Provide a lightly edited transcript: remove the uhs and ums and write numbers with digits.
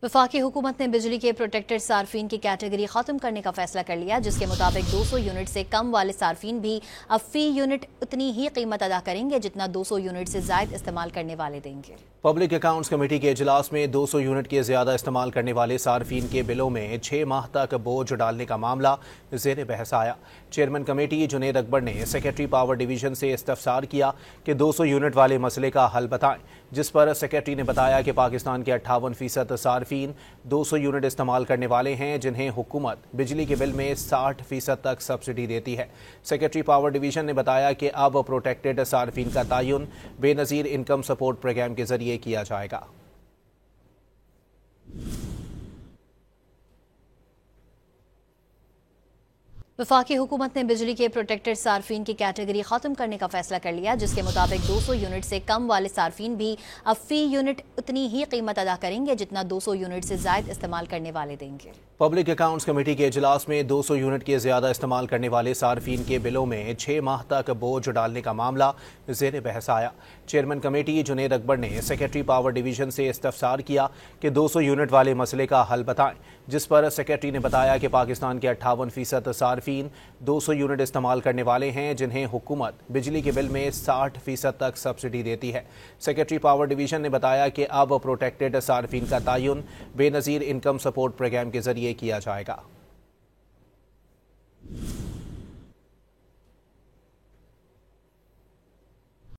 वफाकी हुकूमत ने बिजली के प्रोटेक्टेड सार्फिन की कैटेगरी खत्म करने का फैसला कर लिया, जिसके मुताबिक 200 यूनिट से कम वाले सार्फिन भी अब फी यूनिट उतनी ही कीमत अदा करेंगे जितना 200 यूनिट से ज्यादा इस्तेमाल करने वाले देंगे। पब्लिक अकाउंट्स कमेटी के इजलास में 200 यूनिट के ज्यादा इस्तेमाल करने वाले सार्फिन के बिलों में 6 माह तक बोझ डालने का मामला ज़ेर बहस आया। चेयरमैन कमेटी जुनेद अकबर ने सेक्रेटरी पावर डिवीजन से इस्तफसार किया कि 200 यूनिट वाले मसले का हल बताएं, जिस पर सेक्रेटरी ने बताया कि पाकिस्तान के 58% सार्फिन 200 यूनिट इस्तेमाल करने वाले हैं, जिन्हें हुकूमत बिजली के बिल में 60% तक सब्सिडी देती है। सेक्रेटरी पावर डिवीजन ने बताया कि अब प्रोटेक्टेड सार्फिन का तयन बेनज़ीर इनकम सपोर्ट प्रोग्राम के जरिए किया जाएगा। वफाकी हुकूमत ने बिजली के प्रोटेक्टेड सार्फिन की कैटेगरी खत्म करने का फैसला कर लिया, जिसके मुताबिक 200 यूनिट से कम वाले सार्फिन भी अब फी यूनिट उतनी ही कीमत अदा करेंगे जितना 200 यूनिट से ज्यादा इस्तेमाल करने वाले देंगे। पब्लिक अकाउंट्स कमेटी के इजलास में 200 यूनिट के ज्यादा इस्तेमाल करने वाले सार्फिन के बिलों में 6 माह तक बोझ डालने का मामला ज़ेर बहस आया। चेयरमैन कमेटी जुनेद अकबर ने सेक्रेटरी पावर डिवीजन से इस्तफसार किया कि 200 यूनिट वाले मसले का हल बताएं, जिस पर सेक्रेटरी ने बताया कि पाकिस्तान के 58% सार्फिन 200 यूनिट इस्तेमाल करने वाले हैं, जिन्हें हुकूमत बिजली के बिल में 60% तक सब्सिडी देती है। सेक्रेटरी पावर डिवीजन ने बताया कि अब प्रोटेक्टेड सार्फिन का तयन बेनज़ीर इनकम सपोर्ट प्रोग्राम के जरिए किया जाएगा।